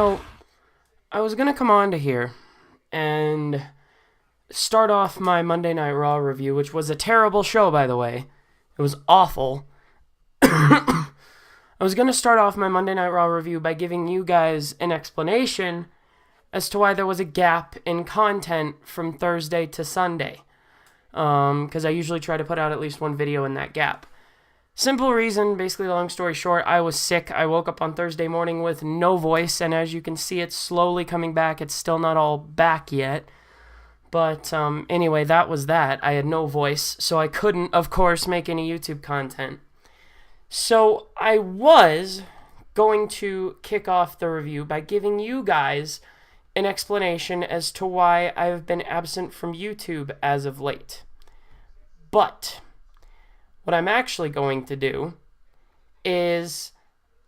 So, I was gonna come on to here and start off my Monday Night Raw review, which was a terrible show, by the way. It was awful. I was gonna start off my Monday Night Raw review by giving you guys an explanation as to why there was a gap in content from Thursday to Sunday. Because I usually try to put out at least one video in that gap. Simple reason, basically long story short, I was sick. I woke up on Thursday morning with no voice, and as you can see, it's slowly coming back. It's still not all back yet. But anyway, that was that. I had no voice, so I couldn't, of course, make any YouTube content. So I was going to kick off the review by giving you guys an explanation as to why I've been absent from YouTube as of late. But what I'm actually going to do is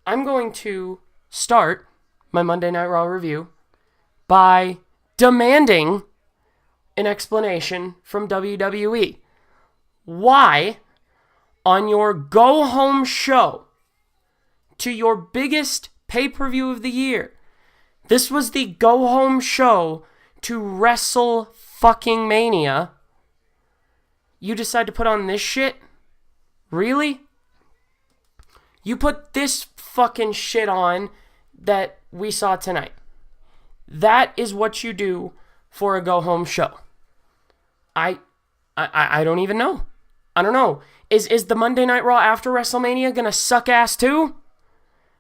I'm going to start my Monday Night Raw review by demanding an explanation from WWE. Why, on your go-home show to your biggest pay-per-view of the year, this was the go-home show to WrestleMania, you decide to put on this shit? Really? You put this fucking shit on that we saw tonight. That is what you do for a go-home show. I don't even know. I don't know. Is the Monday Night Raw after WrestleMania gonna suck ass too?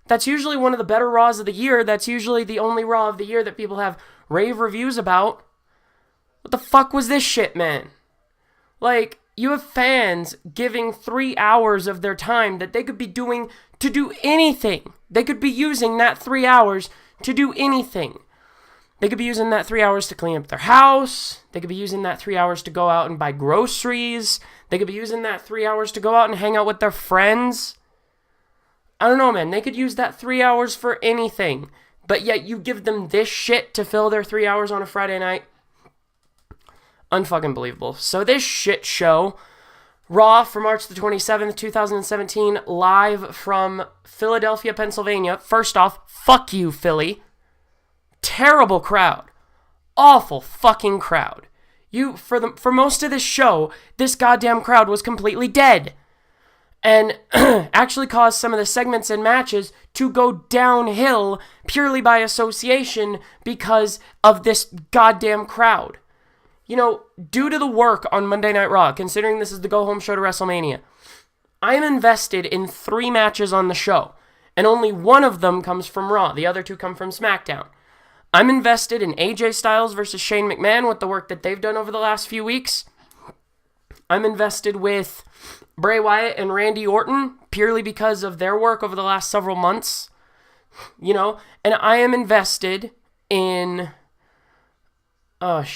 That's usually one of the better Raws of the year. That's usually the only Raw of the year that people have rave reviews about. What the fuck was this shit, man? Like, you have fans giving 3 hours of their time that they could be doing to do anything. They could be using that 3 hours to do anything. They could be using that 3 hours to clean up their house. They could be using that 3 hours to go out and buy groceries. They could be using that 3 hours to go out and hang out with their friends. I don't know, man. They could use that 3 hours for anything. But yet you give them this shit to fill their 3 hours on a Friday night. Unfucking believable. So this shit show, Raw for March the 27th, 2017, live from Philadelphia, Pennsylvania. First off, fuck you, Philly. Terrible crowd. Awful fucking crowd. For most of this show, this goddamn crowd was completely dead. And actually caused some of the segments and matches to go downhill purely by association because of this goddamn crowd. You know, due to the work on Monday Night Raw, considering this is the go-home show to WrestleMania, I am invested in 3 matches on the show, and only one of them comes from Raw. The other 2 come from SmackDown. I'm invested in AJ Styles versus Shane McMahon with the work that they've done over the last few weeks. I'm invested with Bray Wyatt and Randy Orton purely because of their work over the last several months. You know, and I am invested in... I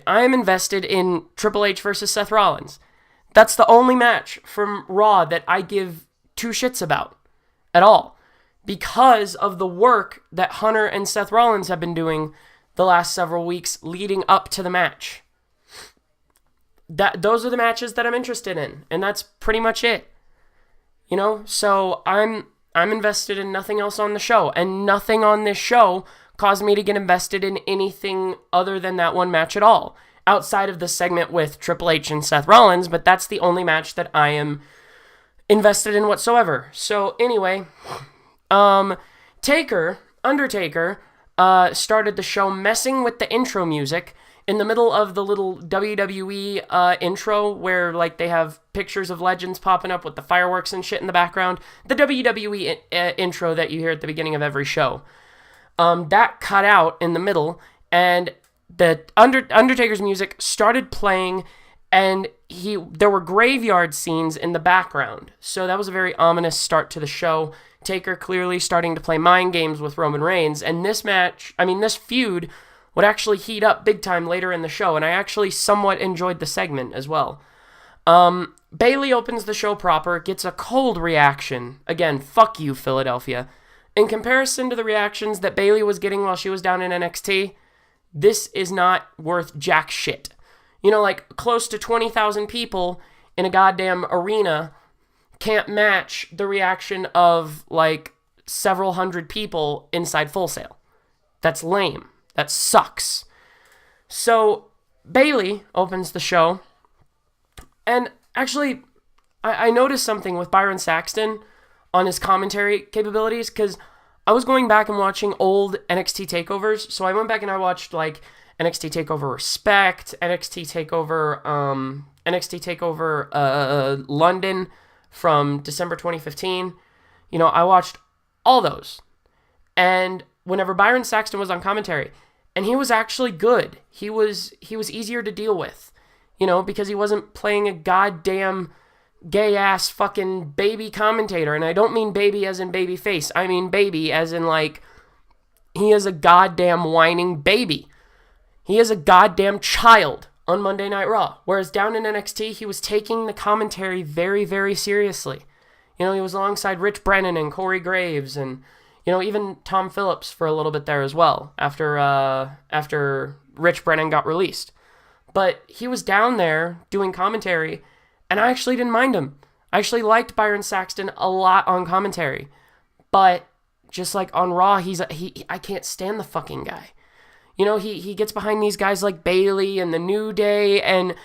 am invested in Triple H versus Seth Rollins. That's the only match from Raw that I give 2 shits about at all, because of the work that Hunter and Seth Rollins have been doing the last several weeks leading up to the match. Those are the matches that I'm interested in, and that's pretty much it. You know, so I'm invested in nothing else on the show, and nothing on this show caused me to get invested in anything other than that one match at all, outside of the segment with Triple H and Seth Rollins, but that's the only match that I am invested in whatsoever. So anyway, Undertaker, started the show messing with the intro music in the middle of the little WWE intro where like they have pictures of legends popping up with the fireworks and shit in the background. The WWE intro that you hear at the beginning of every show. That cut out in the middle, and the Undertaker's music started playing, and there were graveyard scenes in the background. So that was a very ominous start to the show. Taker clearly starting to play mind games with Roman Reigns, and this feud would actually heat up big time later in the show, and I actually somewhat enjoyed the segment as well. Bayley opens the show proper, gets a cold reaction. Again, fuck you, Philadelphia. In comparison to the reactions that Bayley was getting while she was down in NXT, this is not worth jack shit. You know, like, close to 20,000 people in a goddamn arena can't match the reaction of, like, several hundred people inside Full Sail. That's lame. That sucks. So Bayley opens the show, and actually, I noticed something with Byron Saxton on his commentary capabilities, because I was going back and watching old NXT takeovers. So I went back and I watched like NXT Takeover Respect, NXT Takeover London from December 2015. You know, I watched all those. And whenever Byron Saxton was on commentary, and he was actually good. He was easier to deal with, you know, because he wasn't playing a goddamn gay-ass fucking baby commentator. And I don't mean baby as in baby face. I mean baby as in, like, he is a goddamn whining baby. He is a goddamn child on Monday Night Raw. Whereas down in NXT, he was taking the commentary very, very seriously. You know, he was alongside Rich Brennan and Corey Graves and, you know, even Tom Phillips for a little bit there as well after Rich Brennan got released. But he was down there doing commentary, and I actually didn't mind him. I actually liked Byron Saxton a lot on commentary. But just like on Raw, I can't stand the fucking guy. You know, he gets behind these guys like Bayley and the New Day, and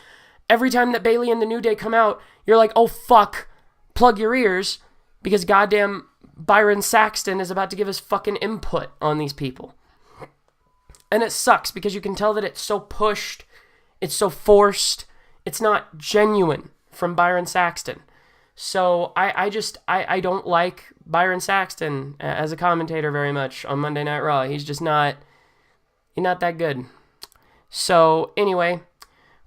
every time that Bayley and the New Day come out, you're like, oh fuck, plug your ears, because goddamn Byron Saxton is about to give his fucking input on these people. And it sucks because you can tell that it's so pushed, it's so forced, it's not genuine from Byron Saxton. So I don't like Byron Saxton as a commentator very much on Monday Night Raw. He's not that good. So anyway,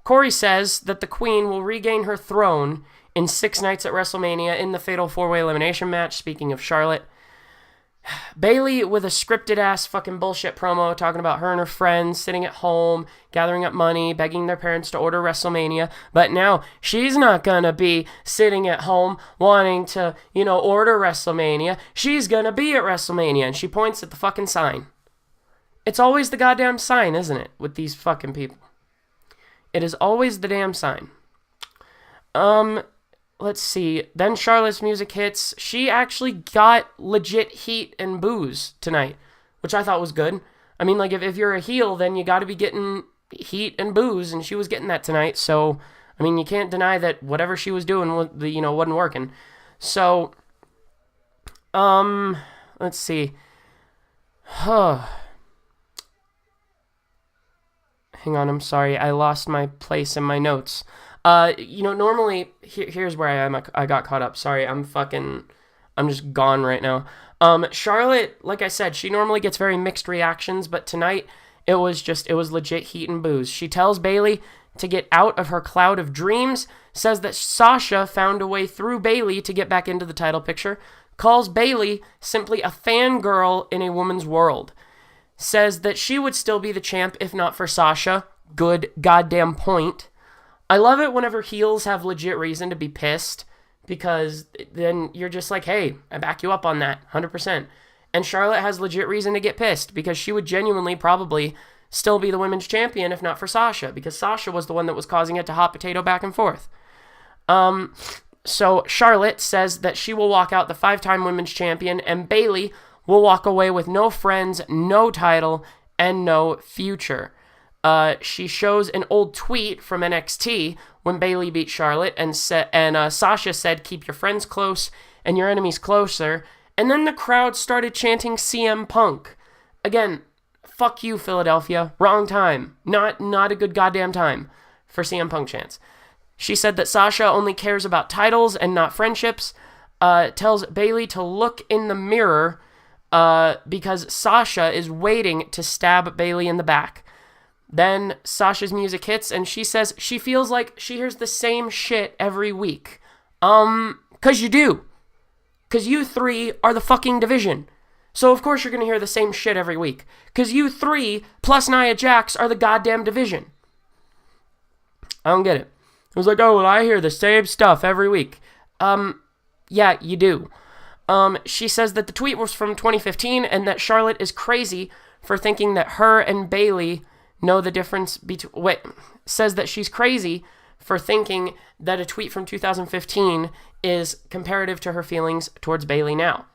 Corey says that the Queen will regain her throne in 6 nights at WrestleMania in the Fatal 4-Way Elimination match, speaking of Charlotte. Bayley with a scripted-ass fucking bullshit promo talking about her and her friends sitting at home, gathering up money, begging their parents to order WrestleMania, but now she's not gonna be sitting at home wanting to, you know, order WrestleMania. She's gonna be at WrestleMania, and she points at the fucking sign. It's always the goddamn sign, isn't it, with these fucking people? It is always the damn sign. Let's see. Then Charlotte's music hits. She actually got legit heat and boos tonight, which I thought was good. I mean, like, if you're a heel, then you got to be getting heat and boos, and she was getting that tonight. So, I mean, you can't deny that whatever she was doing, wasn't working. So, let's see. Hang on, I'm sorry. I lost my place in my notes. Normally, here's where I am. I got caught up. Sorry, I'm just gone right now. Charlotte, like I said, she normally gets very mixed reactions, but tonight it was legit heat and boos. She tells Bayley to get out of her cloud of dreams, says that Sasha found a way through Bayley to get back into the title picture, calls Bayley simply a fangirl in a woman's world, says that she would still be the champ if not for Sasha. Good goddamn point. I love it whenever heels have legit reason to be pissed, because then you're just like, hey, I back you up on that, 100%. And Charlotte has legit reason to get pissed, because she would genuinely probably still be the women's champion if not for Sasha, because Sasha was the one that was causing it to hot potato back and forth. So Charlotte says that she will walk out the 5-time women's champion, and Bayley will walk away with no friends, no title, and no future. She shows an old tweet from NXT when Bayley beat Charlotte, and Sasha said, keep your friends close and your enemies closer. And then the crowd started chanting CM Punk. Again, fuck you, Philadelphia. Wrong time. Not a good goddamn time for CM Punk chants. She said that Sasha only cares about titles and not friendships. Tells Bayley to look in the mirror because Sasha is waiting to stab Bayley in the back. Then Sasha's music hits, and she says she feels like she hears the same shit every week. 'Cause you do. 'Cause you 3 are the fucking division. So of course you're gonna hear the same shit every week. 'Cause you 3 plus Nia Jax are the goddamn division. I don't get it. It was like, oh, well, I hear the same stuff every week. Yeah, you do. She says that the tweet was from 2015, and that Charlotte is crazy for thinking that her and Bayley know the difference between... says that she's crazy for thinking that a tweet from 2015 is comparative to her feelings towards Bayley now.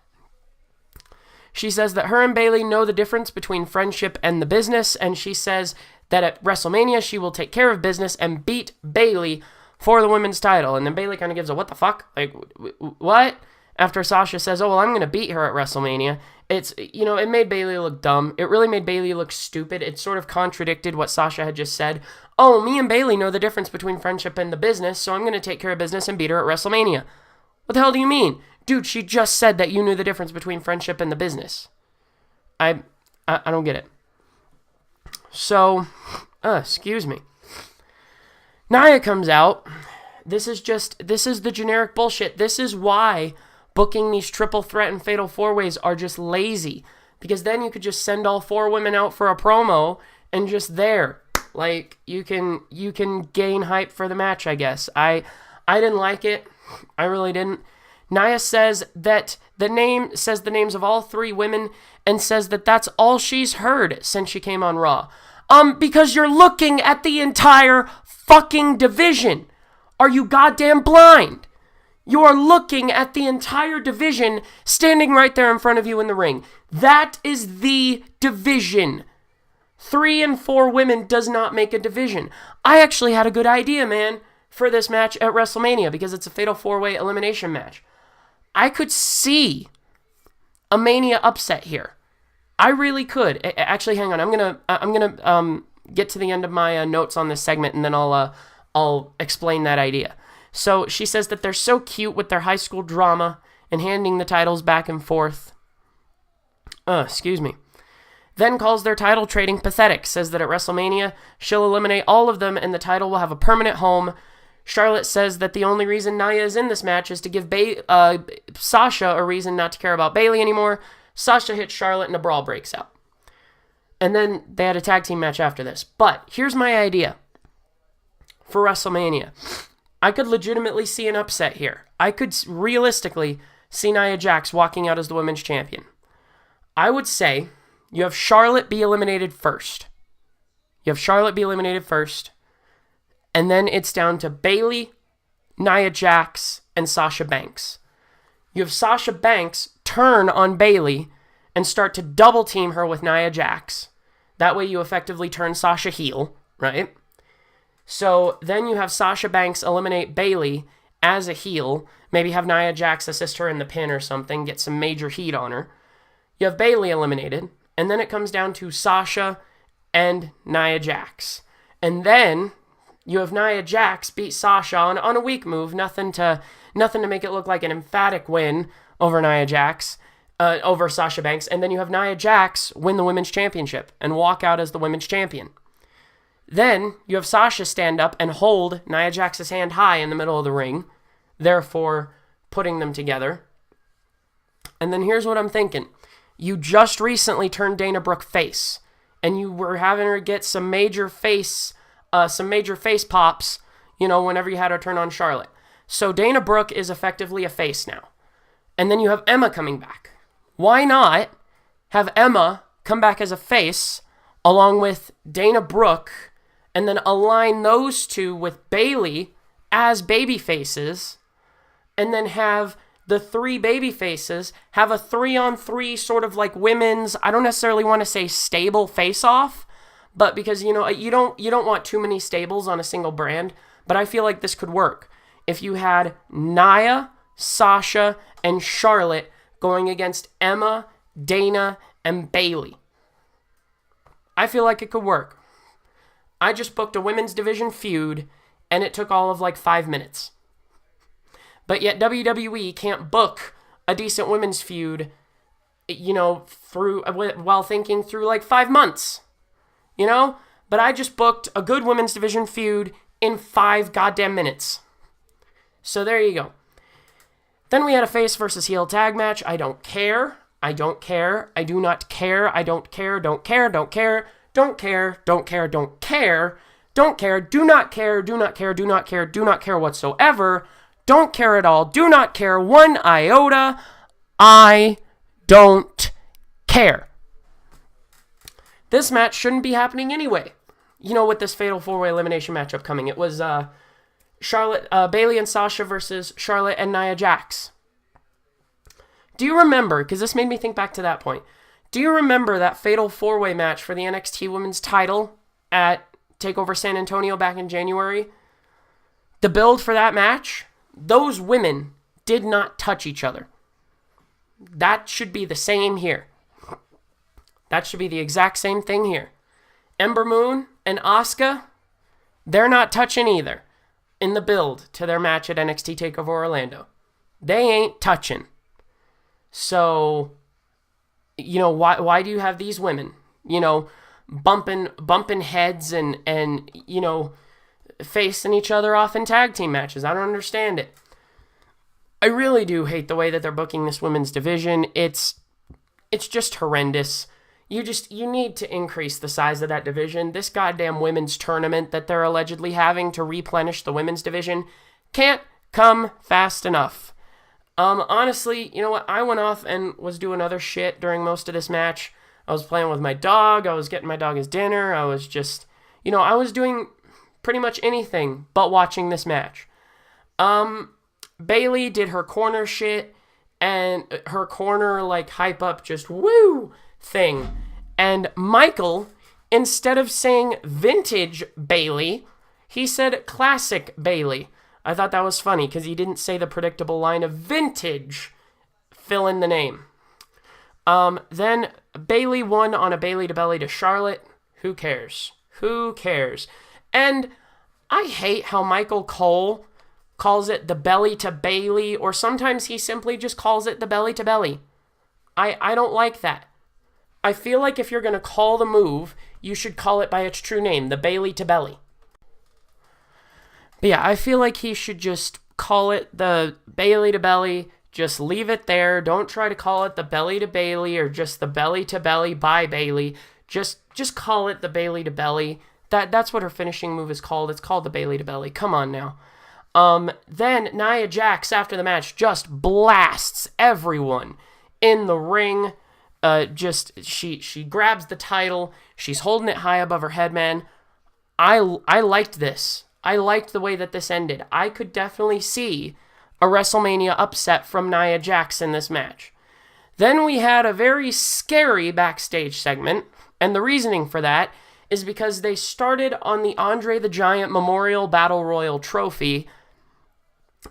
She says that her and Bayley know the difference between friendship and the business, and she says that at WrestleMania she will take care of business and beat Bayley for the women's title. And then Bayley kind of gives a what the fuck? Like, what? After Sasha says, oh, well, I'm going to beat her at WrestleMania. It's, it made Bayley look dumb. It really made Bayley look stupid. It sort of contradicted what Sasha had just said. Oh, me and Bayley know the difference between friendship and the business, so I'm going to take care of business and beat her at WrestleMania. What the hell do you mean? Dude, she just said that you knew the difference between friendship and the business. I don't get it. So, excuse me. Nia comes out. This is the generic bullshit. This is why booking these triple threat and fatal four-ways are just lazy. Because then you could just send all four women out for a promo and just there. Like, you can gain hype for the match, I guess. I didn't like it. I really didn't. Nia says that the names of all three women and says that that's all she's heard since she came on Raw. Because you're looking at the entire fucking division. Are you goddamn blind? You are looking at the entire division standing right there in front of you in the ring. That is the division. 3 and 4 women does not make a division. I actually had a good idea, man, for this match at WrestleMania because it's a fatal 4-way elimination match. I could see a Mania upset here. I really could. Actually, hang on. I'm gonna get to the end of my notes on this segment, and then I'll explain that idea. So she says that they're so cute with their high school drama and handing the titles back and forth. Excuse me. Then calls their title trading pathetic. Says that at WrestleMania she'll eliminate all of them and the title will have a permanent home. Charlotte says that the only reason Nia is in this match is to give Sasha a reason not to care about Bayley anymore. Sasha hits Charlotte and a brawl breaks out. And then they had a tag team match after this. But here's my idea for WrestleMania. I could legitimately see an upset here. I could realistically see Nia Jax walking out as the women's champion. I would say you have Charlotte be eliminated first. And then it's down to Bayley, Nia Jax, and Sasha Banks. You have Sasha Banks turn on Bayley and start to double team her with Nia Jax. That way you effectively turn Sasha heel, right? So then you have Sasha Banks eliminate Bayley as a heel. Maybe have Nia Jax assist her in the pin or something, get some major heat on her. You have Bayley eliminated, and then it comes down to Sasha and Nia Jax. And then you have Nia Jax beat Sasha on a weak move, nothing to make it look like an emphatic win over Nia Jax, over Sasha Banks, and then you have Nia Jax win the women's championship and walk out as the women's champion. Then you have Sasha stand up and hold Nia Jax's hand high in the middle of the ring, therefore putting them together. And then here's what I'm thinking. You just recently turned Dana Brooke face, and you were having her get some major face pops, whenever you had her turn on Charlotte. So Dana Brooke is effectively a face now. And then you have Emma coming back. Why not have Emma come back as a face along with Dana Brooke and then align those two with Bayley as baby faces and then have the 3 baby faces have a 3-on-3 sort of like women's, I don't necessarily want to say stable face-off, but because, you don't want too many stables on a single brand, but I feel like this could work. If you had Nia, Sasha, and Charlotte going against Emma, Dana, and Bayley. I feel like it could work. I just booked a women's division feud, and it took all of like 5 minutes. But yet WWE can't book a decent women's feud, while thinking through like 5 months. But I just booked a good women's division feud in 5 goddamn minutes. So there you go. Then we had a face versus heel tag match. I don't care. I do not care. I don't care. Don't care. Do not care. Do not care. Do not care. Do not care whatsoever. Don't care at all. Do not care 1 iota. I don't care. This match shouldn't be happening anyway. With this fatal 4-way elimination match upcoming. It was Bayley and Sasha versus Charlotte and Nia Jax. Do you remember, because this made me think back to that point, do you remember that fatal 4-way match for the NXT Women's title at TakeOver San Antonio back in January? The build for that match, those women did not touch each other. That should be the same here. That should be the exact same thing here. Ember Moon and Asuka, they're not touching either in the build to their match at NXT TakeOver Orlando. They ain't touching. So, why do you have these women, bumping heads and facing each other off in tag team matches? I don't understand it. I really do hate the way that they're booking this women's division. It's just horrendous. You need to increase the size of that division. This goddamn women's tournament that they're allegedly having to replenish the women's division can't come fast enough. Honestly, you know what? I went off and was doing other shit during most of this match. I was playing with my dog. I was getting my dog his dinner. I was just, I was doing pretty much anything but watching this match. Bayley did her corner shit and her corner hype up just woo thing. And Michael, instead of saying vintage Bayley, he said classic Bayley. I thought that was funny because he didn't say the predictable line of vintage, fill in the name. Then Bayley won on a Bayley to belly to Charlotte. Who cares? And I hate how Michael Cole calls it the belly to Bayley, or sometimes he simply just calls it the belly to belly. I don't like that. I feel like if you're going to call the move, you should call it by its true name, the Bayley to belly. But yeah, I feel like he should just call it the Bayley to belly. Just leave it there. Don't try to call it the belly to Bayley or just the belly to belly by Bayley. Just call it the Bayley to belly. That's what her finishing move is called. It's called the Bayley to belly. Come on now. Then Nia Jax after the match just blasts everyone in the ring. She grabs the title. She's holding it high above her head, man. I liked this. I liked the way that this ended. I could definitely see a WrestleMania upset from Nia Jax in this match. Then we had a very scary backstage segment, and the reasoning for that is because they started on the Andre the Giant Memorial Battle Royal trophy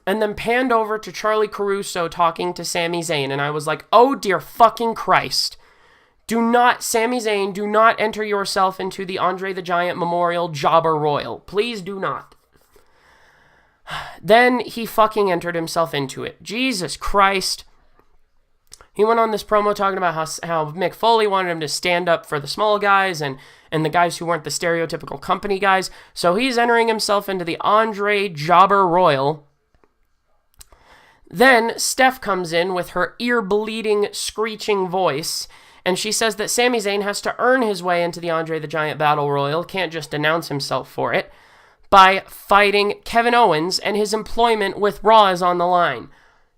and then panned over to Charlie Caruso talking to Sami Zayn, and I was like, oh dear fucking Christ. Sami Zayn, do not enter yourself into the Andre the Giant Memorial Jobber Royal. Please do not. Then he fucking entered himself into it. Jesus Christ. He went on this promo talking about how Mick Foley wanted him to stand up for the small guys and the guys who weren't the stereotypical company guys. So he's entering himself into the Andre Jobber Royal. Then Steph comes in with her ear-bleeding, screeching voice, and she says that Sami Zayn has to earn his way into the Andre the Giant Battle Royal, can't just announce himself for it, by fighting Kevin Owens, and his employment with Raw is on the line.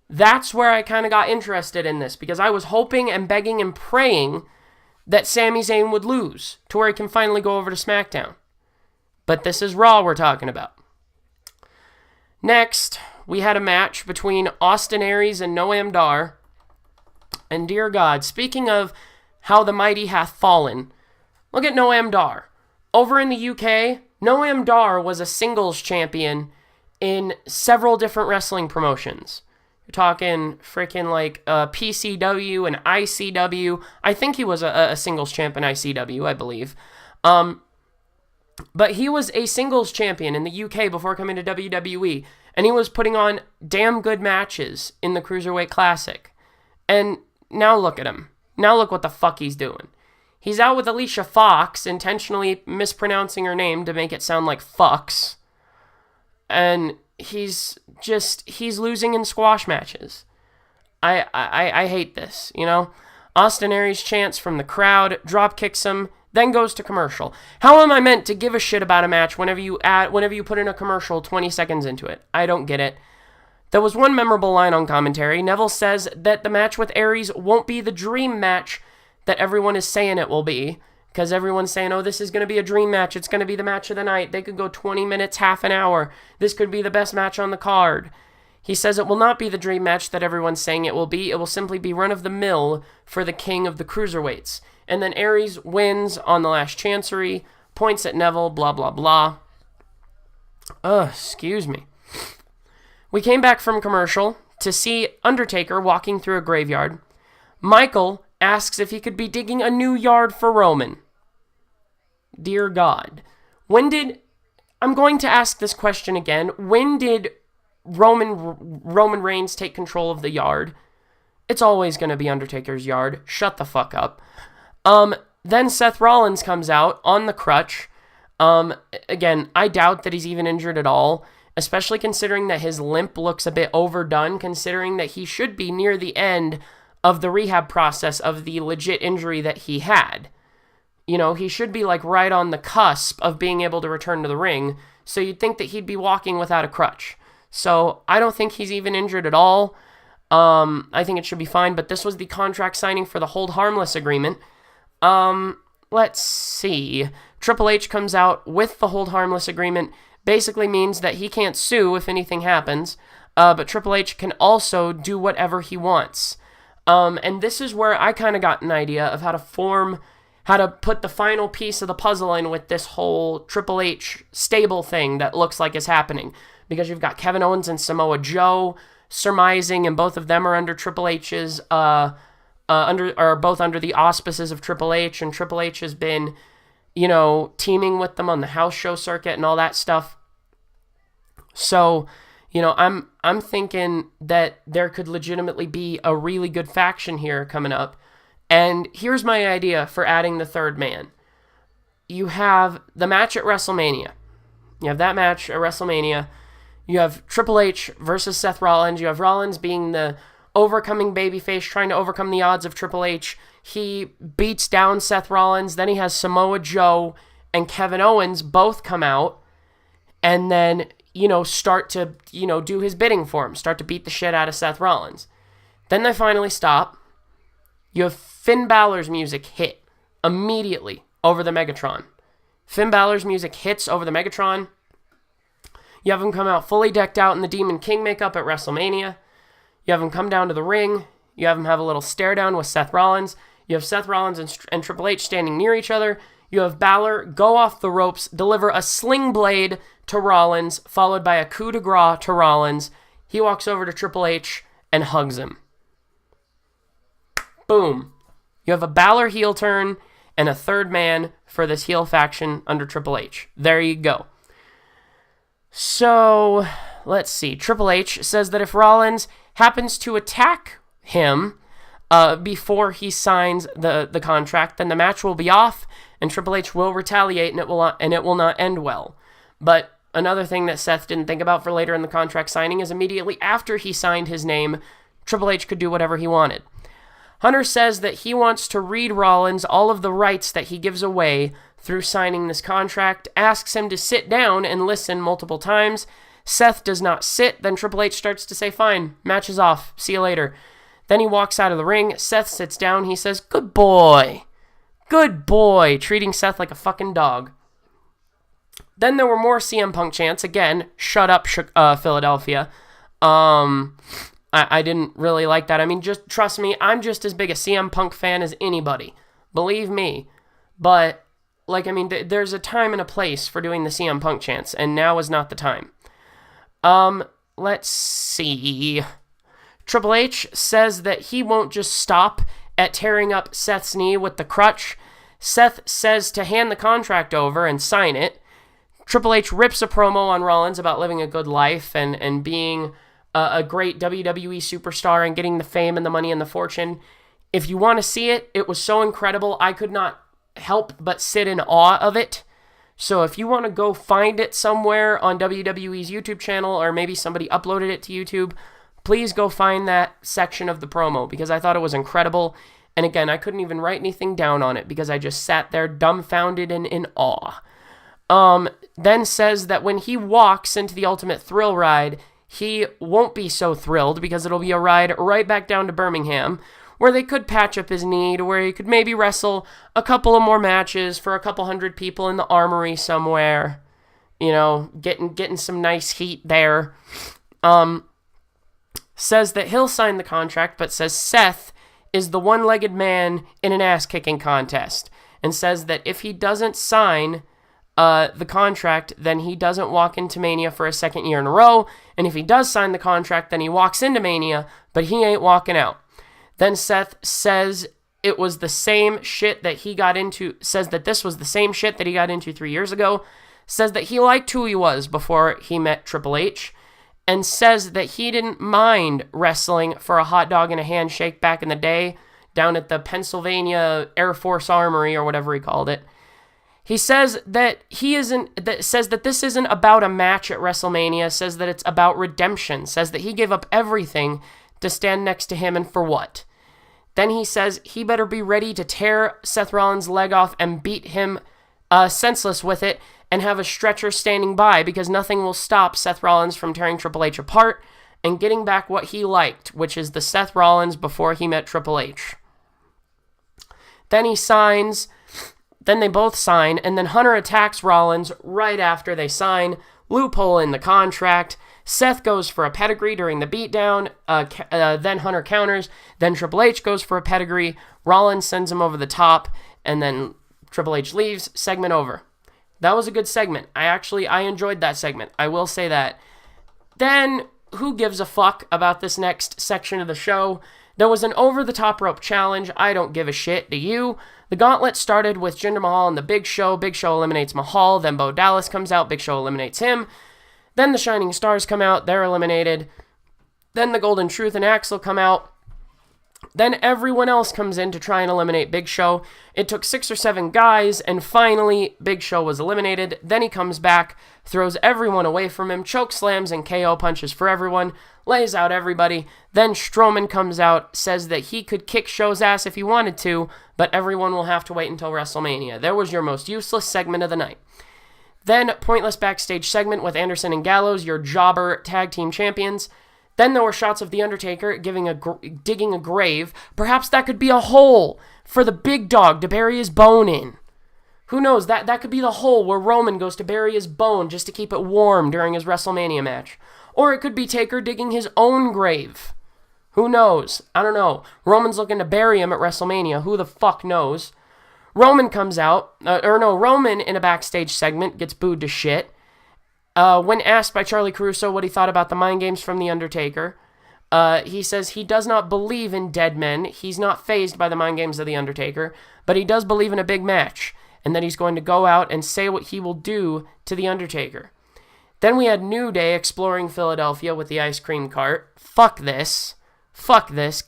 That's where I kind of got interested in this, because I was hoping and begging and praying that Sami Zayn would lose, to where he can finally go over to SmackDown. But this is Raw we're talking about. Next, we had a match between Austin Aries and Noam Dar. And dear God, speaking of how the mighty hath fallen, look at Noam Dar. Over in the UK, Noam Dar was a singles champion in several different wrestling promotions. You're talking freaking PCW and ICW. I think he was a singles champ in ICW, I believe. But he was a singles champion in the UK before coming to WWE. And he was putting on damn good matches in the Cruiserweight Classic. And now look at him. Now look what the fuck he's doing. He's out with Alicia Fox, intentionally mispronouncing her name to make it sound like fucks. And he's losing in squash matches. I hate this, Austin Aries chants from the crowd, drop kicks him, then goes to commercial. How am I meant to give a shit about a match whenever you put in a commercial 20 seconds into it? I don't get it. There was one memorable line on commentary. Neville says that the match with Aries won't be the dream match that everyone is saying it will be, because everyone's saying, oh, this is going to be a dream match. It's going to be the match of the night. They could go 20 minutes, half an hour. This could be the best match on the card. He says it will not be the dream match that everyone's saying it will be. It will simply be run-of-the-mill for the king of the cruiserweights. And then Aries wins on the last Chancery, points at Neville, blah, blah, blah. Excuse me. We came back from commercial to see Undertaker walking through a graveyard. Michael asks if he could be digging a new yard for Roman. Dear God. I'm going to ask this question again. When did Roman Reigns take control of the yard? It's always going to be Undertaker's yard. Shut the fuck up. Then Seth Rollins comes out on the crutch. Again, I doubt that he's even injured at all, especially considering that his limp looks a bit overdone, considering that he should be near the end of the rehab process of the legit injury that he had. You know, he should be like right on the cusp of being able to return to the ring, so you'd think that he'd be walking without a crutch. So I don't think he's even injured at all. I think it should be fine, but this was the contract signing for the Hold Harmless agreement. Let's see. Triple H comes out with the Hold Harmless agreement. Basically means that he can't sue if anything happens, but Triple H can also do whatever he wants. And this is where I kind of got an idea of how to put the final piece of the puzzle in with this whole Triple H stable thing that looks like is happening. Because you've got Kevin Owens and Samoa Joe surmising, and both of them are under Triple H's, both under the auspices of Triple H, and Triple H has been, teaming with them on the house show circuit and all that stuff. So, I'm thinking that there could legitimately be a really good faction here coming up. And here's my idea for adding the third man. You have the match at WrestleMania. You have that match at WrestleMania. You have Triple H versus Seth Rollins. You have Rollins being the overcoming babyface, trying to overcome the odds of Triple H. He beats down Seth Rollins. Then he has Samoa Joe and Kevin Owens both come out and then, start to, do his bidding for him, start to beat the shit out of Seth Rollins. Then they finally stop. You have Finn Balor's music hit immediately over the Megatron. Finn Balor's music hits over the Megatron. You have him come out fully decked out in the Demon King makeup at WrestleMania. You have him come down to the ring. You have him have a little stare down with Seth Rollins. You have Seth Rollins and Triple H standing near each other. You have Balor go off the ropes, deliver a sling blade to Rollins, followed by a coup de grace to Rollins. He walks over to Triple H and hugs him. Boom. You have a Balor heel turn and a third man for this heel faction under Triple H. There you go. So, let's see. Triple H says that if Rollins happens to attack him before he signs the contract, then the match will be off, and Triple H will retaliate, and it will not end well. But another thing that Seth didn't think about for later in the contract signing is immediately after he signed his name, Triple H could do whatever he wanted. Hunter says that he wants to read Rollins all of the rights that he gives away through signing this contract, asks him to sit down and listen multiple times. Seth does not sit, then Triple H starts to say, fine, match is off, see you later. Then he walks out of the ring, Seth sits down, he says, good boy, treating Seth like a fucking dog. Then there were more CM Punk chants, again, shut up, Philadelphia. I didn't really like that. I mean, just trust me, I'm just as big a CM Punk fan as anybody. Believe me. But, there's a time and a place for doing the CM Punk chants, and now is not the time. Let's see. Triple H says that he won't just stop at tearing up Seth's knee with the crutch. Seth says to hand the contract over and sign it. Triple H rips a promo on Rollins about living a good life and being a great WWE superstar and getting the fame and the money and the fortune. If you want to see it, it was so incredible. I could not help but sit in awe of it. So if you want to go find it somewhere on WWE's YouTube channel, or maybe somebody uploaded it to YouTube, please go find that section of the promo, because I thought it was incredible. And again, I couldn't even write anything down on it because I just sat there dumbfounded and in awe. Then says that when he walks into the Ultimate Thrill ride, he won't be so thrilled because it'll be a ride right back down to Birmingham, where they could patch up his knee to where he could maybe wrestle a couple of more matches for a couple hundred people in the Armory somewhere. Getting some nice heat there. says that he'll sign the contract, but says Seth is the one-legged man in an ass-kicking contest, and says that if he doesn't sign the contract, then he doesn't walk into Mania for a second year in a row, and if he does sign the contract, then he walks into Mania, but he ain't walking out. Then Seth says it was the same shit that he got into, says that this was the same shit that he got into 3 years ago, says that he liked who he was before he met Triple H, and says that he didn't mind wrestling for a hot dog and a handshake back in the day down at the Pennsylvania Air Force Armory or whatever he called it. He says that says that this isn't about a match at WrestleMania, says that it's about redemption, says that he gave up everything to stand next to him, and for what? Then he says he better be ready to tear Seth Rollins' leg off and beat him senseless with it and have a stretcher standing by, because nothing will stop Seth Rollins from tearing Triple H apart and getting back what he liked, which is the Seth Rollins before he met Triple H. Then he signs, then they both sign, and then Hunter attacks Rollins right after they sign. Loophole in the contract. Seth goes for a pedigree during the beatdown, then Hunter counters, then Triple H goes for a pedigree, Rollins sends him over the top, and then Triple H leaves, segment over. That was a good segment. I enjoyed that segment. I will say that. Then, who gives a fuck about this next section of the show? There was an over-the-top rope challenge. I don't give a shit. Do you? The gauntlet started with Jinder Mahal and the Big Show. Big Show eliminates Mahal. Then Bo Dallas comes out. Big Show eliminates him. Then the Shining Stars come out. They're eliminated. Then the Golden Truth and Axel come out. Then everyone else comes in to try and eliminate Big Show. It took 6 or 7 guys, and finally, Big Show was eliminated. Then he comes back, throws everyone away from him, choke slams and KO punches for everyone, lays out everybody. Then Strowman comes out, says that he could kick Show's ass if he wanted to, but everyone will have to wait until WrestleMania. There was your most useless segment of the night. Then, pointless backstage segment with Anderson and Gallows, your jobber tag team champions. Then there were shots of The Undertaker digging a grave. Perhaps that could be a hole for the big dog to bury his bone in. Who knows? That could be the hole where Roman goes to bury his bone just to keep it warm during his WrestleMania match. Or it could be Taker digging his own grave. Who knows? I don't know. Roman's looking to bury him at WrestleMania. Who the fuck knows? Roman comes out. Roman in a backstage segment gets booed to shit. When asked by Charlie Caruso what he thought about the mind games from The Undertaker, he says he does not believe in dead men. He's not fazed by the mind games of The Undertaker, but he does believe in a big match, and that he's going to go out and say what he will do to The Undertaker. Then we had New Day exploring Philadelphia with the ice cream cart. Fuck this.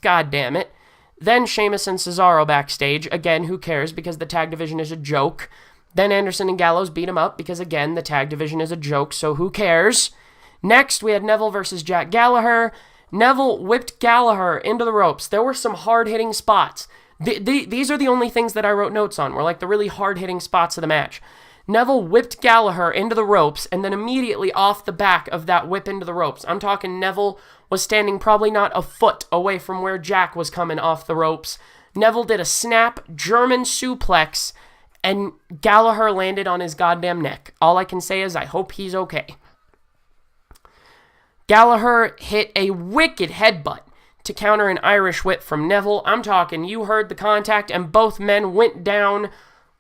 God damn it. Then Sheamus and Cesaro backstage. Again, who cares, because the tag division is a joke. Then Anderson and Gallows beat him up because, again, the tag division is a joke, so who cares? Next, we had Neville versus Jack Gallagher. Neville whipped Gallagher into the ropes. There were some hard-hitting spots. These are the only things that I wrote notes on, were like the really hard-hitting spots of the match. Neville whipped Gallagher into the ropes, and then immediately off the back of that whip into the ropes, I'm talking Neville was standing probably not a foot away from where Jack was coming off the ropes. Neville did a snap German suplex, and Gallagher landed on his goddamn neck. All I can say is I hope he's okay. Gallagher hit a wicked headbutt to counter an Irish whip from Neville. I'm talking, you heard the contact, and both men went down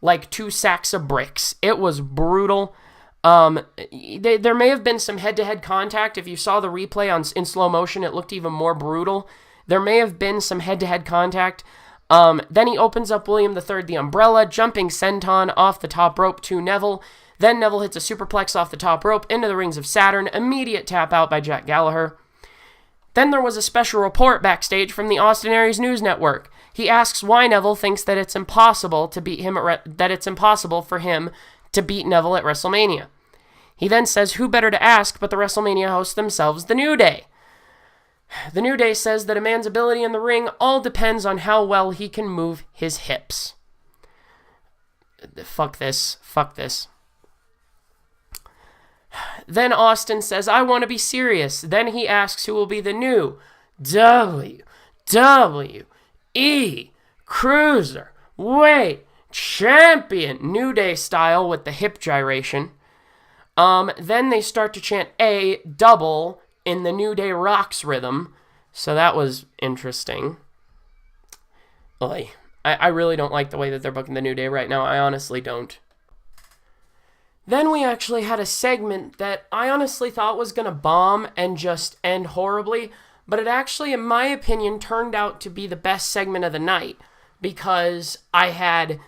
like 2 sacks of bricks. It was brutal. There may have been some head-to-head contact. If you saw the replay in slow motion, it looked even more brutal. There may have been some head-to-head contact. Then he opens up William III, the Umbrella, jumping senton off the top rope to Neville. Then Neville hits a superplex off the top rope into the rings of Saturn. Immediate tap out by Jack Gallagher. Then there was a special report backstage from the Austin Aries News Network. He asks why Neville thinks that it's impossible to beat him that it's impossible for him to beat Neville at WrestleMania. He then says who better to ask but the WrestleMania hosts themselves, The New Day. The New Day says that a man's ability in the ring all depends on how well he can move his hips. Fuck this. Then Austin says, I want to be serious. Then he asks who will be the new WWE Cruiserweight Champion, New Day style with the hip gyration. Then they start to chant a double in the New Day Rocks rhythm. So that was interesting. Oy. I really don't like the way that they're booking the New Day right now. I honestly don't. Then we actually had a segment that I honestly thought was going to bomb and just end horribly, but it actually, in my opinion, turned out to be the best segment of the night because I had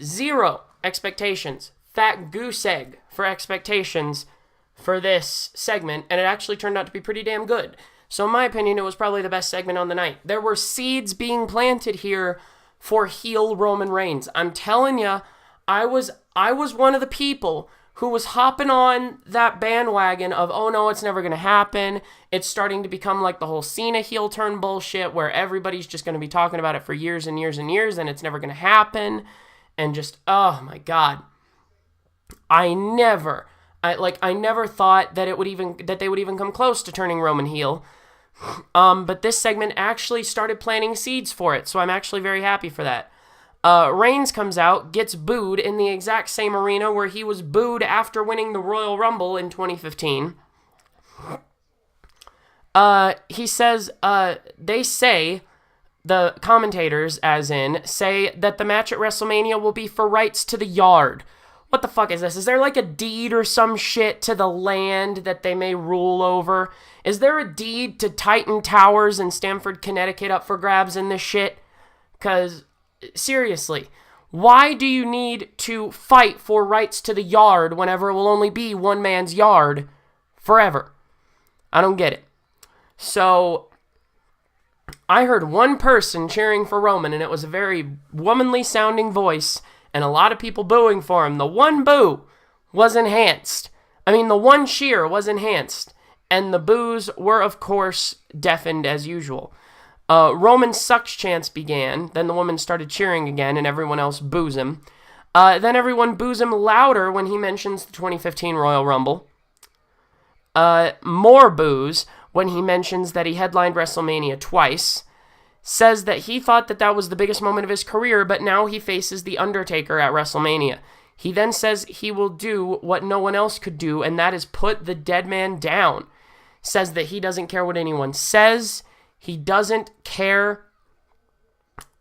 zero expectations, fat goose egg for expectations for this segment, and it actually turned out to be pretty damn good. So in my opinion, it was probably the best segment on the night. There were seeds being planted here for heel Roman Reigns. I'm telling you, I was one of the people who was hopping on that bandwagon of, oh no, it's never going to happen. It's starting to become like the whole Cena heel turn bullshit where everybody's just going to be talking about it for years and years and years and it's never going to happen. And just, oh my God. I never thought that they would even come close to turning Roman heel. But this segment actually started planting seeds for it, so I'm actually very happy for that. Reigns comes out, gets booed in the exact same arena where he was booed after winning the Royal Rumble in 2015. He says, they say, the commentators, say that the match at WrestleMania will be for rights to the yard. What the fuck is this? Is there like a deed or some shit to the land that they may rule over? Is there a deed to Titan Towers in Stamford, Connecticut up for grabs in this shit? Because, seriously, why do you need to fight for rights to the yard whenever it will only be one man's yard forever? I don't get it. So, I heard one person cheering for Roman, and it was a very womanly sounding voice, and a lot of people booing for him. The one boo was enhanced. The one cheer was enhanced. And the boos were, of course, deafened as usual. Roman sucks chants began. Then the woman started cheering again, and everyone else boos him. Then everyone boos him louder when he mentions the 2015 Royal Rumble. More boos when he mentions that he headlined WrestleMania twice. Says that he thought that that was the biggest moment of his career, but now he faces The Undertaker at WrestleMania. He then says he will do what no one else could do, and that is put the dead man down. Says that he doesn't care what anyone says. He doesn't care...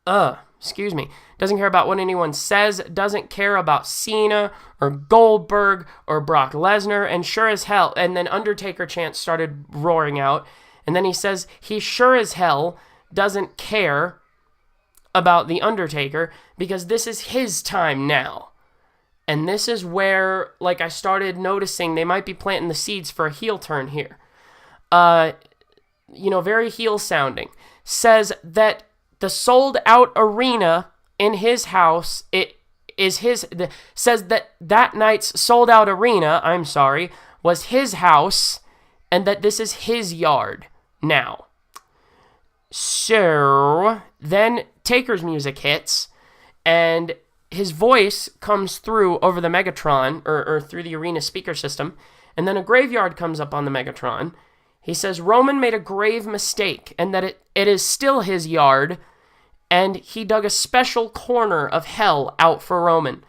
Doesn't care about what anyone says. Doesn't care about Cena or Goldberg or Brock Lesnar. And sure as hell... And then Undertaker chants started roaring out. And then he says he sure as hell doesn't care about The Undertaker because this is his time now. And this is where, I started noticing they might be planting the seeds for a heel turn here. Very heel sounding. Says that the sold out arena in his house, says that night's sold out arena, was his house, and that this is his yard now. So, then Taker's music hits, and his voice comes through over the Megatron, or through the arena speaker system, and then a graveyard comes up on the Megatron. He says Roman made a grave mistake, and that it is still his yard, and he dug a special corner of hell out for Roman.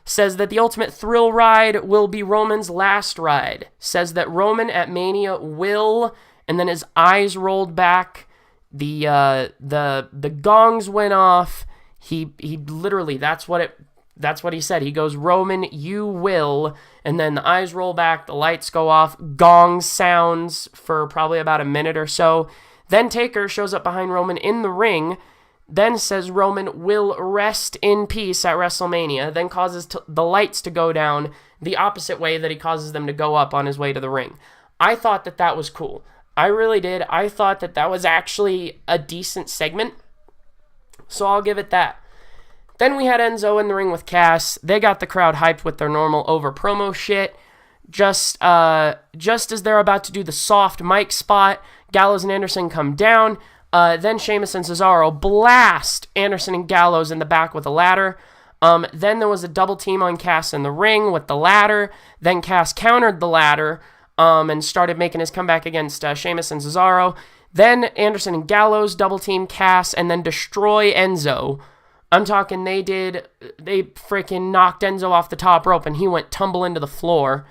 Says that the ultimate thrill ride will be Roman's last ride. Says that Roman at Mania will, and then his eyes rolled back. The gongs went off. He literally, that's what he said. He goes, Roman, you will, and then the eyes roll back, the lights go off, gong sounds for probably about a minute or so. Then Taker shows up behind Roman in the ring, then says Roman will rest in peace at WrestleMania, then causes the lights to go down the opposite way that he causes them to go up on his way to the ring. I thought that was cool. I really did. I thought that was actually a decent segment, so I'll give it that. Then we had Enzo in the ring with Cass. They got the crowd hyped with their normal over promo shit. Just as they're about to do the soft mic spot, Gallows and Anderson come down. Then Sheamus and Cesaro blast Anderson and Gallows in the back with a ladder. Then there was a double team on Cass in the ring with the ladder. Then Cass countered the ladder and started making his comeback against Sheamus and Cesaro. Then Anderson and Gallows double team Cass and then destroy Enzo. I'm talking they freaking knocked Enzo off the top rope and he went tumble into the floor.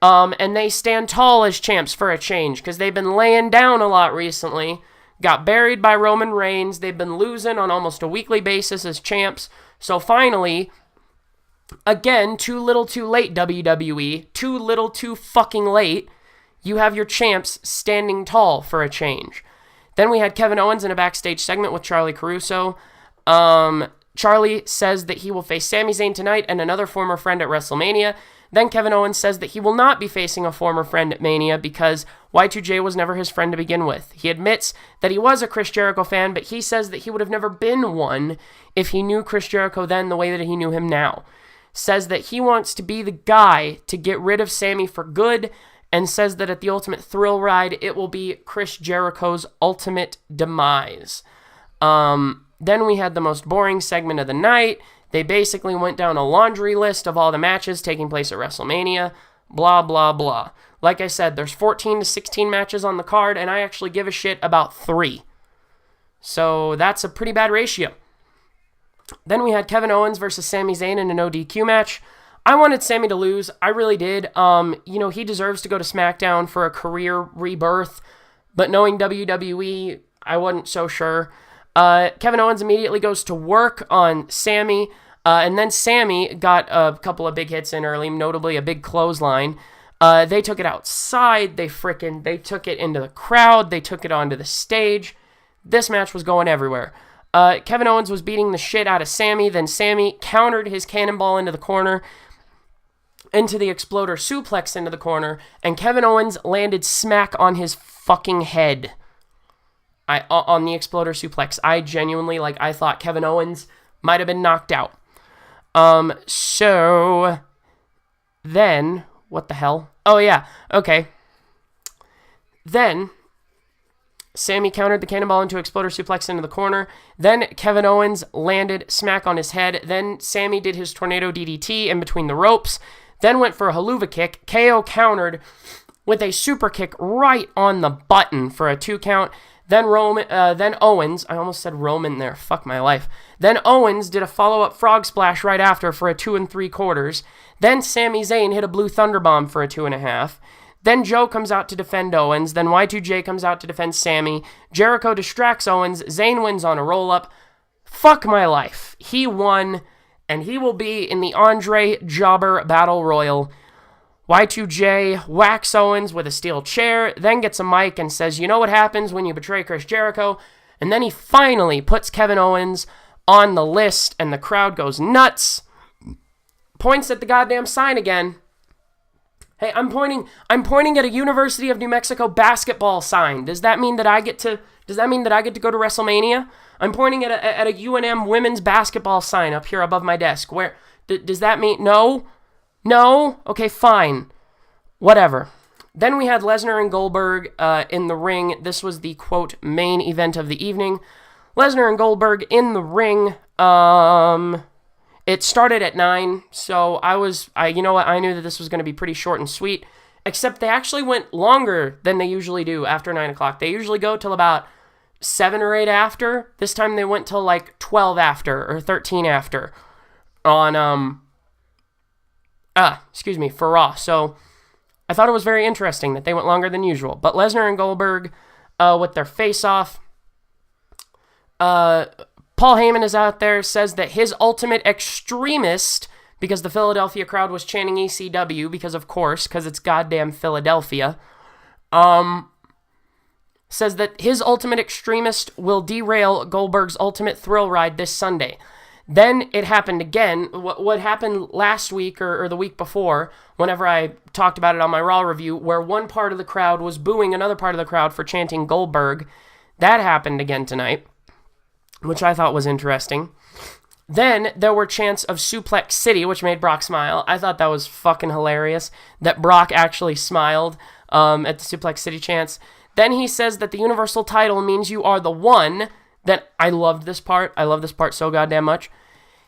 And they stand tall as champs for a change because they've been laying down a lot recently got buried by Roman Reigns. They've been losing on almost a weekly basis as champs. So finally, again, too little too late, WWE. Too little too fucking late. You have your champs standing tall for a change. Then we had Kevin Owens in a backstage segment with Charlie Caruso. Charlie says that he will face Sami Zayn tonight and another former friend at WrestleMania. Then Kevin Owens says that he will not be facing a former friend at Mania because Y2J was never his friend to begin with. He admits that he was a Chris Jericho fan, but he says that he would have never been one if he knew Chris Jericho then the way that he knew him now. Says that he wants to be the guy to get rid of Sami for good, and says that at the Ultimate Thrill Ride, it will be Chris Jericho's ultimate demise. Then we had the most boring segment of the night. They basically went down a laundry list of all the matches taking place at WrestleMania. Blah, blah, blah. Like I said, there's 14 to 16 matches on the card, and I actually give a shit about 3. So that's a pretty bad ratio. Then we had Kevin Owens versus Sami Zayn in an ODQ match. I wanted Sami to lose. I really did. He deserves to go to SmackDown for a career rebirth, but knowing WWE, I wasn't so sure. Kevin Owens immediately goes to work on Sami, and then Sami got a couple of big hits in early, notably a big clothesline. They took it outside. They took it into the crowd. They took it onto the stage. This match was going everywhere. Kevin Owens was beating the shit out of Sami. Then Sami countered his cannonball into the corner, into the exploder suplex into the corner, and Kevin Owens landed smack on his fucking head. On the exploder suplex. I genuinely, I thought Kevin Owens might have been knocked out. So then, what the hell? Oh, yeah, okay. Then, Sami countered the cannonball into exploder suplex into the corner. Then Kevin Owens landed smack on his head. Then Sami did his tornado DDT in between the ropes. Then went for a haluva kick. KO countered with a super kick right on the button for a 2 count. Then Owens, I almost said Roman there, fuck my life. Then Owens did a follow-up frog splash right after for a 2 3/4. Then Sami Zayn hit a blue thunder bomb for a 2.5. Then Joe comes out to defend Owens. Then Y2J comes out to defend Sami. Jericho distracts Owens. Zayn wins on a roll-up. Fuck my life. He won, and he will be in the Andre Jobber Battle Royal. Y2J whacks Owens with a steel chair, then gets a mic and says, you know what happens when you betray Chris Jericho? And then he finally puts Kevin Owens on the list, and the crowd goes nuts. Points at the goddamn sign again. Hey, I'm pointing at a University of New Mexico basketball sign. Does that mean that I get to go to WrestleMania? I'm pointing at a UNM women's basketball sign up here above my desk. Where does that mean no? No? Okay, fine. Whatever. Then we had Lesnar and Goldberg in the ring. This was the, quote, main event of the evening. Lesnar and Goldberg in the ring. It started at 9, so I knew that this was going to be pretty short and sweet, except they actually went longer than they usually do after 9 o'clock. They usually go till about 7 or 8 after. This time they went till 12 after or 13 after on, for Raw. So I thought it was very interesting that they went longer than usual. But Lesnar and Goldberg with their face-off. Paul Heyman is out there, says that his ultimate extremist, because the Philadelphia crowd was chanting ECW, because it's goddamn Philadelphia, says that his ultimate extremist will derail Goldberg's ultimate thrill ride this Sunday. Then it happened again. What happened last week or the week before, whenever I talked about it on my Raw review, where one part of the crowd was booing another part of the crowd for chanting Goldberg, that happened again tonight, which I thought was interesting. Then there were chants of Suplex City, which made Brock smile. I thought that was fucking hilarious, that Brock actually smiled at the Suplex City chants. Then he says that the Universal title means you are the one. Then I loved this part. I love this part so goddamn much.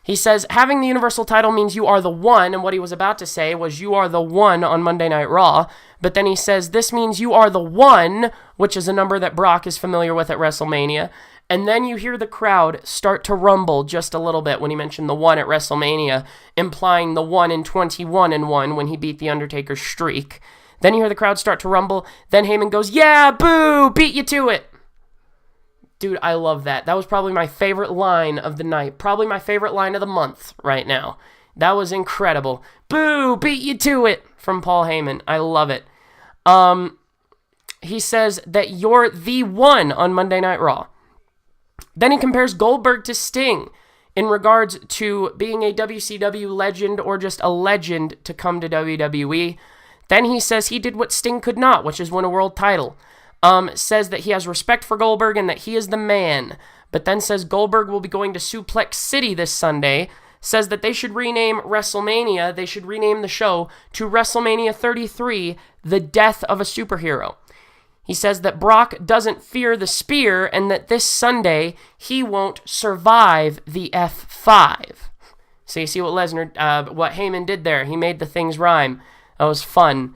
He says, having the Universal title means you are the one, and what he was about to say was you are the one on Monday Night Raw. But then he says, this means you are the one, which is a number that Brock is familiar with at WrestleMania. And then you hear the crowd start to rumble just a little bit when he mentioned the 1 at WrestleMania, implying the 1 in 21-1 when he beat The Undertaker's streak. Then you hear the crowd start to rumble. Then Heyman goes, yeah, boo, beat you to it. Dude, I love that. That was probably my favorite line of the night. Probably my favorite line of the month right now. That was incredible. Boo, beat you to it from Paul Heyman. I love it. He says that you're the one on Monday Night Raw. Then he compares Goldberg to Sting in regards to being a WCW legend or just a legend to come to WWE. Then he says he did what Sting could not, which is win a world title. Says that he has respect for Goldberg and that he is the man. But then says Goldberg will be going to Suplex City this Sunday. Says that they should rename WrestleMania, they should rename the show to WrestleMania 33, The Death of a Superhero. He says that Brock doesn't fear the spear and that this Sunday he won't survive the F5. So you see what what Heyman did there. He made the things rhyme. That was fun.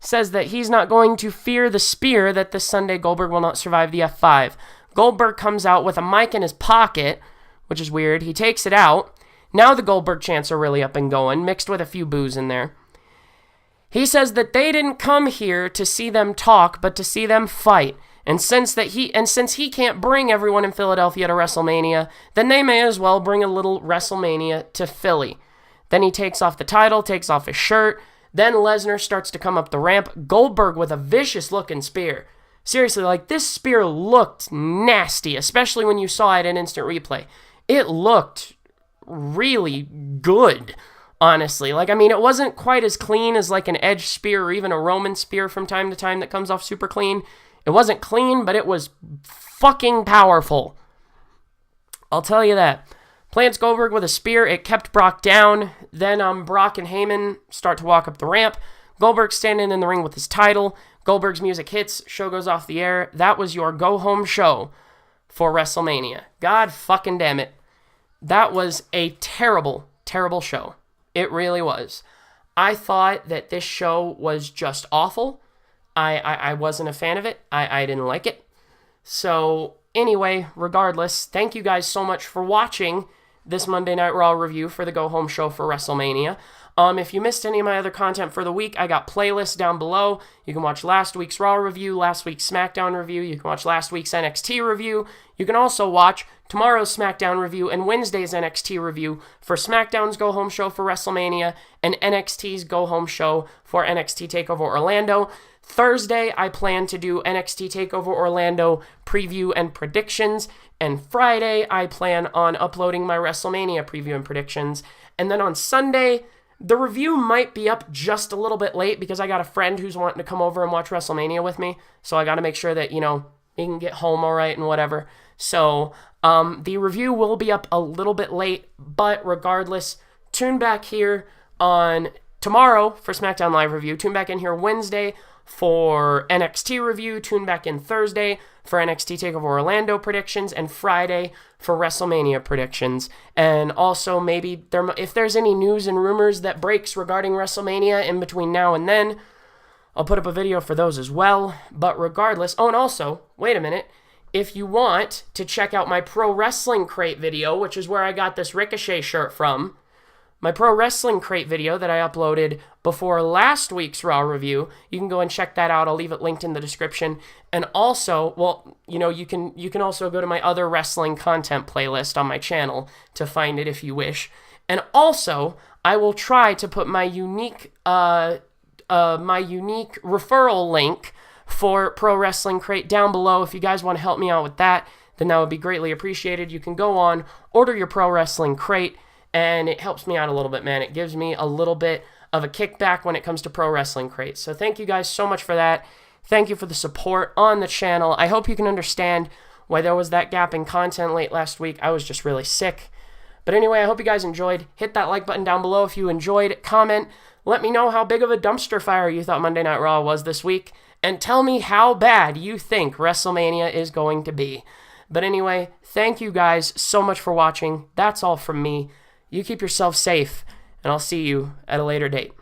Says that he's not going to fear the spear, that this Sunday Goldberg will not survive the F5. Goldberg comes out with a mic in his pocket, which is weird. He takes it out. Now the Goldberg chants are really up and going, mixed with a few boos in there. He says that they didn't come here to see them talk, but to see them fight. And since he can't bring everyone in Philadelphia to WrestleMania, then they may as well bring a little WrestleMania to Philly. Then he takes off the title, takes off his shirt. Then Lesnar starts to come up the ramp. Goldberg with a vicious-looking spear. Seriously, like, this spear looked nasty, especially when you saw it in instant replay. It looked really good, honestly. Like, I mean, it wasn't quite as clean as, like, an Edge spear or even a Roman spear from time to time that comes off super clean. It wasn't clean, but it was fucking powerful. I'll tell you that. Plants Goldberg with a spear. It kept Brock down. Then Brock and Heyman start to walk up the ramp. Goldberg standing in the ring with his title. Goldberg's music hits. Show goes off the air. That was your go-home show for WrestleMania. God fucking damn it. That was a terrible, terrible show. It really was. I thought that this show was just awful. I wasn't a fan of it. I didn't like it. So anyway, regardless, thank you guys so much for watching this Monday Night Raw review for the go-home show for WrestleMania. If you missed any of my other content for the week, I got playlists down below. You can watch last week's Raw review, last week's SmackDown review. You can watch last week's NXT review. You can also watch tomorrow's SmackDown review and Wednesday's NXT review for SmackDown's go-home show for WrestleMania and NXT's go-home show for NXT TakeOver Orlando. Thursday, I plan to do NXT TakeOver Orlando preview and predictions. And Friday, I plan on uploading my WrestleMania preview and predictions. And then on Sunday, the review might be up just a little bit late because I got a friend who's wanting to come over and watch WrestleMania with me. So I got to make sure that, he can get home all right and whatever. So the review will be up a little bit late. But regardless, tune back here on tomorrow for SmackDown Live review. Tune back in here Wednesday for NXT review. Tune back in Thursday for NXT TakeOver Orlando predictions, and Friday for WrestleMania predictions. And also maybe if there's any news and rumors that breaks regarding WrestleMania in between now and then, I'll put up a video for those as well. But regardless, and also, wait a minute, if you want to check out my Pro Wrestling Crate video, which is where I got this Ricochet shirt from, my Pro Wrestling Crate video that I uploaded before last week's Raw review, you can go and check that out. I'll leave it linked in the description. And also, you can also go to my other wrestling content playlist on my channel to find it if you wish. And also, I will try to put my unique referral link for Pro Wrestling Crate down below. If you guys want to help me out with that, then that would be greatly appreciated. You can go on, order your Pro Wrestling Crate, and it helps me out a little bit, man. It gives me a little bit of a kickback when it comes to Pro Wrestling Crate. So thank you guys so much for that. Thank you for the support on the channel. I hope you can understand why there was that gap in content late last week. I was just really sick. But anyway, I hope you guys enjoyed. Hit that like button down below if you enjoyed. Comment. Let me know how big of a dumpster fire you thought Monday Night Raw was this week. And tell me how bad you think WrestleMania is going to be. But anyway, thank you guys so much for watching. That's all from me. You keep yourself safe, and I'll see you at a later date.